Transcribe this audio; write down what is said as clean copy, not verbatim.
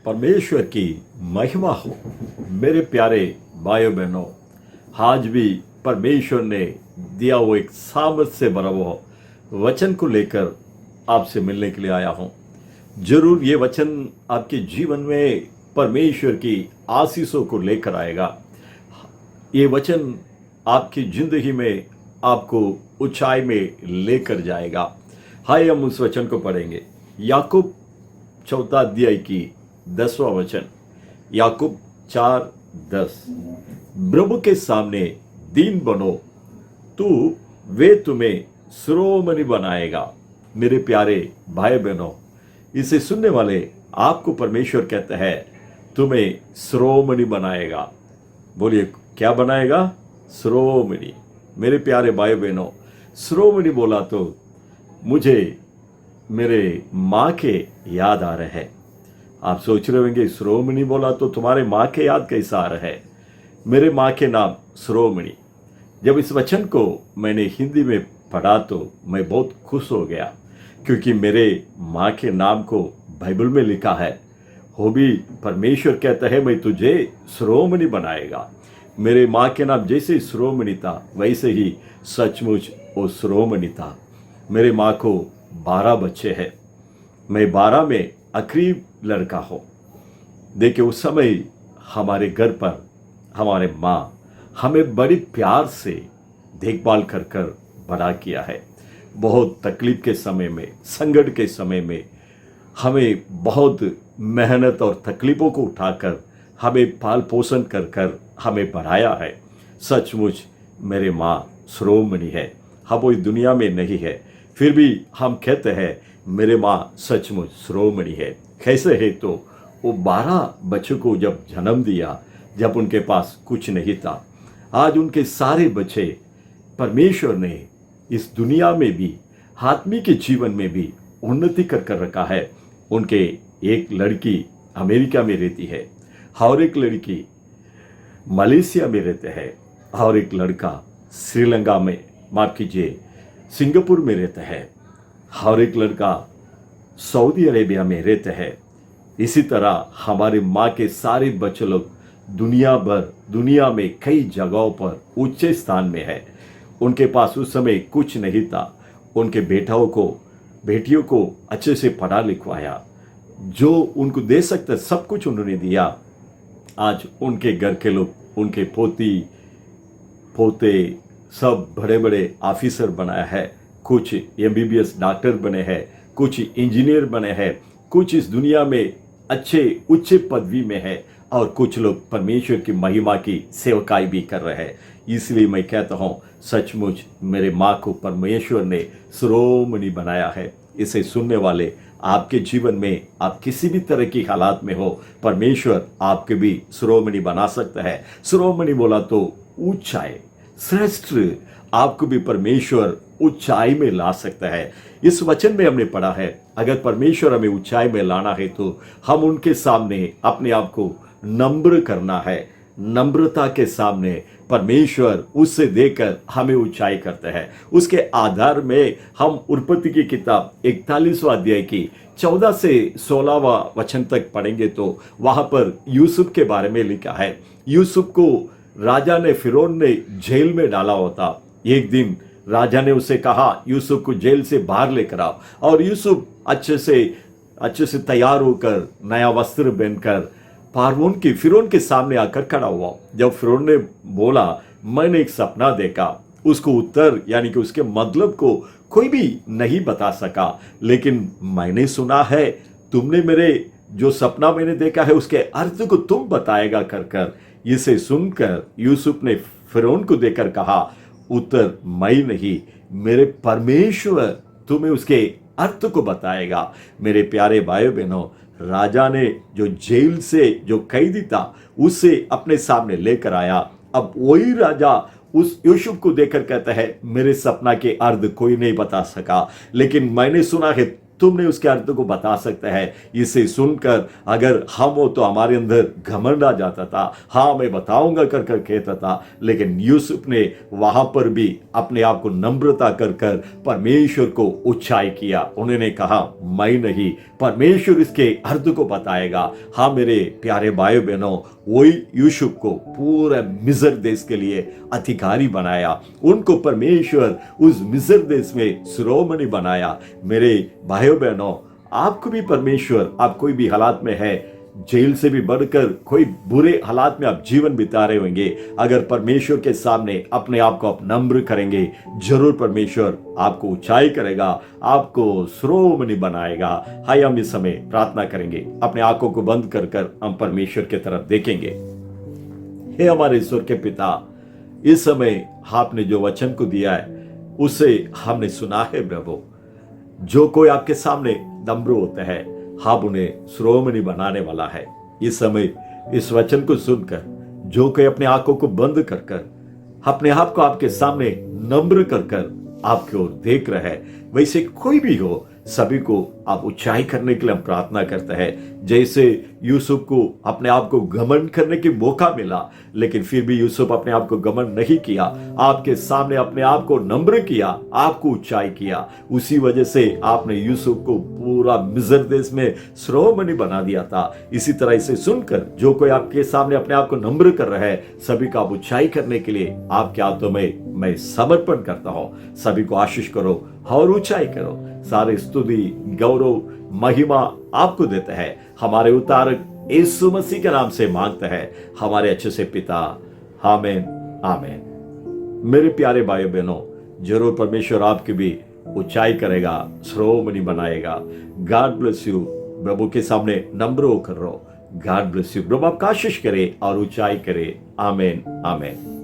परमेश्वर की महिमा हो। मेरे प्यारे भाइयों बहनों, आज भी परमेश्वर ने दिया वो एक सामर्थ से भरा हुआ वचन को लेकर आपसे मिलने के लिए आया हूं। जरूर ये वचन आपके जीवन में परमेश्वर की आशीषों को लेकर आएगा। ये वचन आपकी जिंदगी में आपको ऊंचाई में लेकर जाएगा। हाय, हम उस वचन को पढ़ेंगे। याकूब 14 अध्याय की 10वां वचन। याकूब 4:10। प्रभु के सामने दीन बनो, तू वे तुम्हें शिरोमणि बनाएगा। मेरे प्यारे भाई बहनों, इसे सुनने वाले आपको परमेश्वर कहता है तुम्हें शिरोमणि बनाएगा। बोलिए, क्या बनाएगा? शिरोमणि। मेरे प्यारे भाई बहनों, शिरोमणि बोला तो मुझे मेरे माँ के याद आ रहे हैं। आप सोच रहे होंगे शिरोमणि बोला तो तुम्हारे माँ के याद कैसा आ रहा है? मेरे माँ के नाम शिरोमणि। जब इस वचन को मैंने हिंदी में पढ़ा तो मैं बहुत खुश हो गया, क्योंकि मेरे माँ के नाम को बाइबल में लिखा है। वो भी परमेश्वर कहता है मैं तुझे शिरोमणि बनाएगा। मेरे माँ के नाम जैसे शिरोमणि था वैसे ही सचमुच वो शिरोमणि था। मेरे माँ को 12 बच्चे हैं। मैं 12 में आखिरी लड़का हूँ। देखिए, उस समय हमारे घर पर हमारे माँ हमें बड़ी प्यार से देखभाल कर कर बड़ा किया है। बहुत तकलीफ के समय में, संकट के समय में हमें बहुत मेहनत और तकलीफों को उठाकर हमें पाल पोषण कर कर हमें बढ़ाया है। सचमुच मेरे माँ शिरोमणि है। हम वो इस दुनिया में नहीं है, फिर भी हम कहते हैं मेरे माँ सचमुच शिरोमणि है। कैसे है? तो वो 12 बच्चों को जब जन्म दिया, जब उनके पास कुछ नहीं था, आज उनके सारे बच्चे परमेश्वर ने इस दुनिया में भी, आत्मिक के जीवन में भी उन्नति कर कर रखा है। उनके एक लड़की अमेरिका में रहती है और एक लड़की मलेशिया में रहते हैं और एक लड़का श्रीलंका में, माफ कीजिए, सिंगापुर में रहता है और एक लड़का सऊदी अरेबिया में रहते हैं। इसी तरह हमारे माँ के सारे बच्चे लोग दुनिया में कई जगहों पर ऊंचे स्थान में है। उनके पास उस समय कुछ नहीं था। उनके बेटियों को अच्छे से पढ़ा लिखवाया, जो उनको दे सकते सब कुछ उन्होंने दिया। आज उनके घर के लोग, उनके पोते सब बड़े बड़े ऑफिसर बनाया है। कुछ MBBS डॉक्टर बने हैं, कुछ इंजीनियर बने हैं, कुछ इस दुनिया में अच्छे उच्च पदवी में है और कुछ लोग परमेश्वर की महिमा की सेवकाई भी कर रहे हैं। इसलिए मैं कहता हूँ सचमुच मेरे माँ को परमेश्वर ने शिरोमणि बनाया है। इसे सुनने वाले आपके जीवन में, आप किसी भी तरह की हालात में हो, परमेश्वर आपके भी शिरोमणि बना सकता है। शिरोमणि बोला तो ऊंचाई, श्रेष्ठ, आपको भी परमेश्वर ऊंचाई में ला सकता है। इस वचन में हमने पढ़ा है, अगर परमेश्वर हमें ऊंचाई में लाना है तो हम उनके सामने अपने आप को नम्र करना है। नम्रता के सामने परमेश्वर उससे देकर हमें ऊंचाई करते हैं। उसके आधार में हम उत्पत्ति की किताब 41वां अध्याय की 14 से 16वां वचन तक पढ़ेंगे तो वहां पर यूसुफ के बारे में लिखा है। यूसुफ को राजा ने, फिरौन ने जेल में डाला होता। एक दिन राजा ने उसे कहा यूसुफ को जेल से बाहर लेकर आओ, और यूसुफ अच्छे से तैयार होकर, नया वस्त्र पहनकर फिरौन के सामने आकर खड़ा हुआ। जब फिरौन ने बोला मैंने एक सपना देखा, उसको उत्तर यानी कि उसके मतलब को कोई भी नहीं बता सका, लेकिन मैंने सुना है तुमने मेरे जो सपना मैंने देखा है उसके अर्थ को तुम बताएगा कर कर। इसे सुनकर यूसुफ ने फिरौन को देकर कहा, उत्तर मैं नहीं, मेरे परमेश्वर तुम्हें उसके अर्थ को बताएगा। मेरे प्यारे भाई बहनों, राजा ने जो जेल से जो कैदी था उसे अपने सामने लेकर आया। अब वही राजा उस यूसुफ को देखकर कहता है मेरे सपना के अर्थ कोई नहीं बता सका, लेकिन मैंने सुना है तुमने उसके अर्थ को बता सकता है। इसे सुनकर अगर हम हो तो हमारे अंदर घमंड आ जाता था, हाँ मैं बताऊंगा कर कर कहता था। लेकिन यूसुफ ने वहां पर भी अपने आप को नम्रता कर कर परमेश्वर को ऊंचाई किया। उन्होंने कहा मैं नहीं, परमेश्वर इसके अर्थ को बताएगा। हाँ मेरे प्यारे भाई बहनों, वही यूसुफ को पूरे मिस्र देश के लिए अधिकारी बनाया। उनको परमेश्वर उस मिस्र देश में शिरोमणि बनाया। मेरे भाइयों बहनों, आपको भी परमेश्वर, आप कोई भी हालात में है, जेल से भी बढ़कर कोई बुरे हालात में आप जीवन बिता रहे होंगे, अगर परमेश्वर के सामने अपने आप को आप नम्र करेंगे, जरूर परमेश्वर आपको ऊंचाई करेगा, आपको शिरोमणि बनाएगा। हाय हम इस समय प्रार्थना करेंगे, अपने आंखों को बंद कर कर हम परमेश्वर की तरफ देखेंगे। हे हमारे ईश्वर के पिता, इस समय आपने जो वचन को दिया है उसे हमने सुना है प्रभु। जो कोई आपके सामने नम्र होता है, आप उन्हें शिरोमणि बनाने वाला है। इस समय इस वचन को सुनकर जो कोई अपने आंखों को बंद कर कर अपने आप को आपके सामने नम्र कर कर आपकी ओर देख रहा है, वैसे कोई भी हो, सभी को आप ऊंचाई करने के लिए हम प्रार्थना करते हैं। जैसे यूसुफ को अपने आप को घमंड करने की मौका मिला, लेकिन फिर भी यूसुफ अपने आप को घमंड नहीं किया, आपके सामने अपने आप को नम्र किया, आपको ऊंचाई किया। उसी वजह से आपने यूसुफ को पूरा मिस्र देश में शिरोमणि बना दिया था। इसी तरह इसे सुनकर जो कोई आपके सामने अपने आप को नम्र कर रहा है, सभी का आप ऊंचाई करने के लिए आपके हाथों में मैं समर्पण करता हूं। सभी को आशीष करो और ऊंचाई करो। सारे स्तुति, गौरव, महिमा आपको देते हैं। हमारे उद्धारक यीशु मसीह के नाम से मांगते हैं, हमारे अच्छे से पिता। आमीन आमीन। मेरे प्यारे भाई बहनों, जरूर परमेश्वर आपकी भी ऊंचाई करेगा, शिरोमणि बनाएगा। God bless you. प्रभु के सामने नम्र होकर रहो। God bless you. प्रभु आपका आशीष करे और ऊंचाई करे। आमीन आमीन।